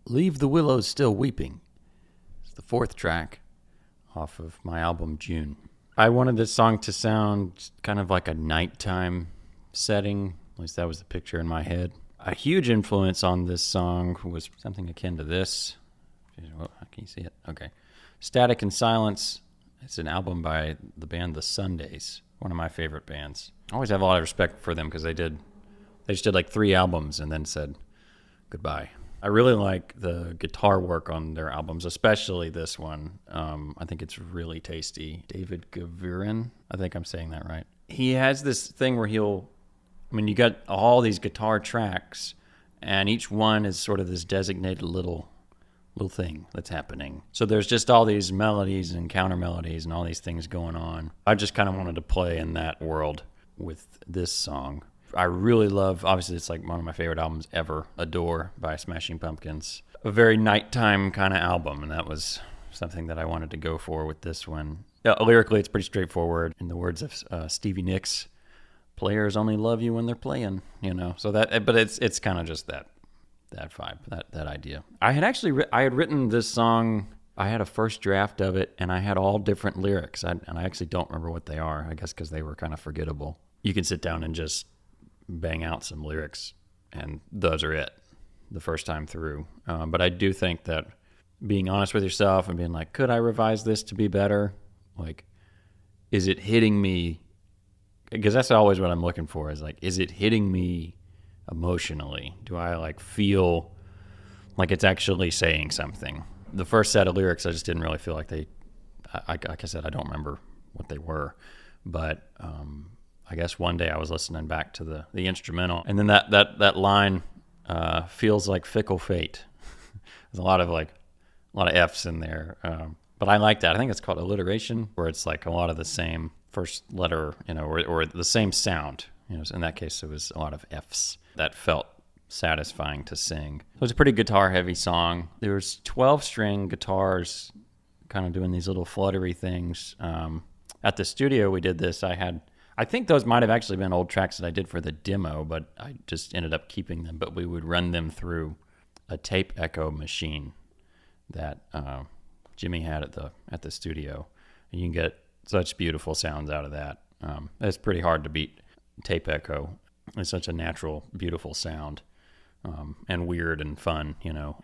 Leave the Willows Still Weeping. It's the fourth track off of my album June. I wanted this song to sound kind of like a nighttime setting. At least that was the picture in my head. A huge influence on this song was something akin to this. Oh, can you see it? Okay. Static and Silence. It's an album by the band The Sundays, one of my favorite bands. I always have a lot of respect for them because they just did like 3 albums and then said goodbye. I really like the guitar work on their albums, especially this one. I think it's really tasty. David Gavirin, I think I'm saying that right. He has this thing where you got all these guitar tracks, and each one is sort of this designated little thing that's happening. So there's just all these melodies and counter melodies and all these things going on. I just kind of wanted to play in that world with this song. I really love, obviously it's like one of my favorite albums ever, Adore by Smashing Pumpkins. A very nighttime kind of album, and that was something that I wanted to go for with this one. Lyrically, it's pretty straightforward. In the words of Stevie Nicks, players only love you when they're playing, So but it's kind of just that vibe, that idea. I had written this song. I had a first draft of it, and I had all different lyrics, and I actually don't remember what they are. I guess because they were kind of forgettable. You can sit down and just bang out some lyrics, and those are it the first time through. But I do think that being honest with yourself and being like, could I revise this to be better? Like, is it hitting me? Because that's always what I'm looking for, is like, is it hitting me emotionally? Do I feel like it's actually saying something? The first set of lyrics, I just didn't really feel like like I said, I don't remember what they were, but I guess one day I was listening back to the instrumental, and then that line feels like fickle fate. There's a lot of F's in there, but I like that. I think it's called alliteration, where it's like a lot of the same first letter, or the same sound. In that case, it was a lot of F's. That felt satisfying to sing. So it's a pretty guitar-heavy song. There's 12-string guitars, kind of doing these little fluttery things. At the studio, we did this. I think those might have actually been old tracks that I did for the demo, but I just ended up keeping them. But we would run them through a tape echo machine that Jimmy had at the studio, and you can get such beautiful sounds out of that. It's pretty hard to beat tape echo. It's such a natural, beautiful sound, and weird and fun.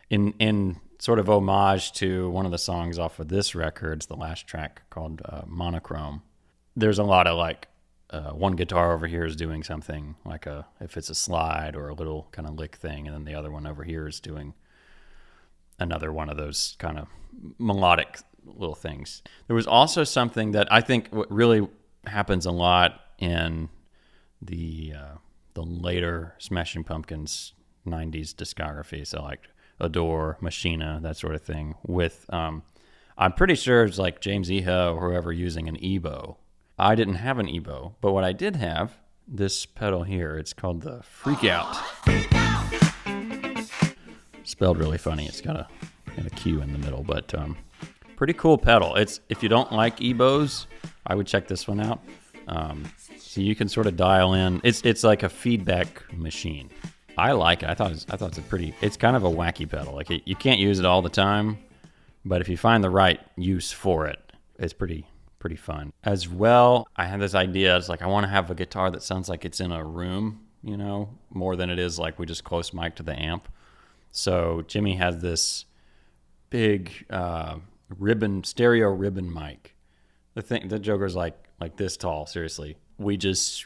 In sort of homage to one of the songs off of this record, it's the last track called Monochrome. There's a lot of one guitar over here is doing something if it's a slide or a little kind of lick thing, and then the other one over here is doing another one of those kind of melodic little things. There was also something that I think what really happens a lot in the later Smashing Pumpkins 90s discography, so like Adore, Machina, that sort of thing, with I'm pretty sure it's like James Iha or whoever using an EBow. I didn't have an EBow, but what I did have, this pedal here, it's called the Freak Out. Spelled really funny. It's got a Q in the middle, but pretty cool pedal. If you don't like EBows, I would check this one out. So you can sort of dial in. It's like a feedback machine. I like it. I thought it's kind of a wacky pedal. Like you can't use it all the time, but if you find the right use for it, it's pretty fun. As well, I had this idea. It's like I want to have a guitar that sounds like it's in a room, more than it is like we just close mic to the amp. So Jimmy has this big stereo ribbon mic. The Joker's like this tall, seriously. We just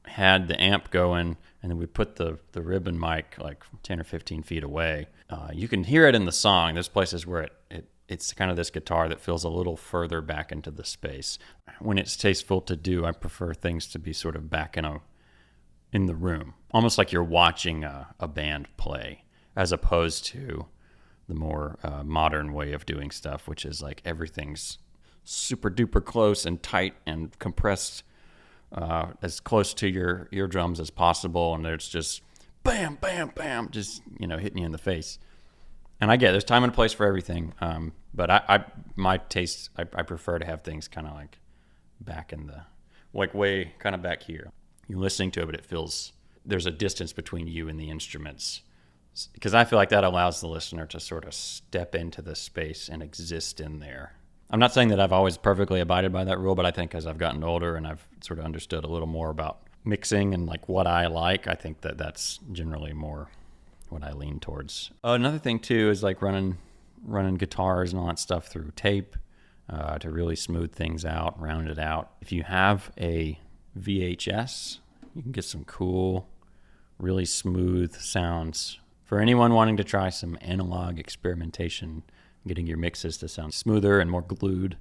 had the amp going, and then we put the ribbon mic like 10 or 15 feet away. You can hear it in the song. There's places where it's kind of this guitar that feels a little further back into the space. When it's tasteful to do, I prefer things to be sort of back in the room, almost like you're watching a band play, as opposed to the more modern way of doing stuff, which is like everything's super duper close and tight and compressed as close to your eardrums as possible, and there's just bam, bam, bam, just hitting you in the face. And I get there's time and place for everything, but my taste, I prefer to have things kind of like back in the way kind of back here. You're listening to it, but it feels there's a distance between you and the instruments Because I feel like that allows the listener to sort of step into the space and exist in there. I'm not saying that I've always perfectly abided by that rule, but I think as I've gotten older and I've sort of understood a little more about mixing and like what I like, I think that that's generally more what I lean towards. Another thing too is like running guitars and all that stuff through tape to really smooth things out, round it out. If you have a VHS, you can get some cool, really smooth sounds. For anyone wanting to try some analog experimentation, getting your mixes to sound smoother and more glued,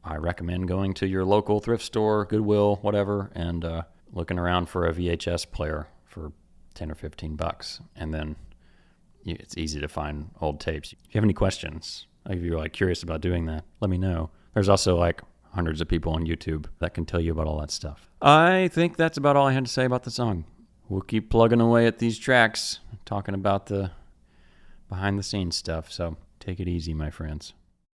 I recommend going to your local thrift store, Goodwill, whatever, and looking around for a VHS player for $10 or $15. And then it's easy to find old tapes. If you have any questions, if you're like curious about doing that, let me know. There's also like hundreds of people on YouTube that can tell you about all that stuff. I think that's about all I had to say about the song. We'll keep plugging away at these tracks, talking about the behind the scenes stuff. So take it easy, my friends.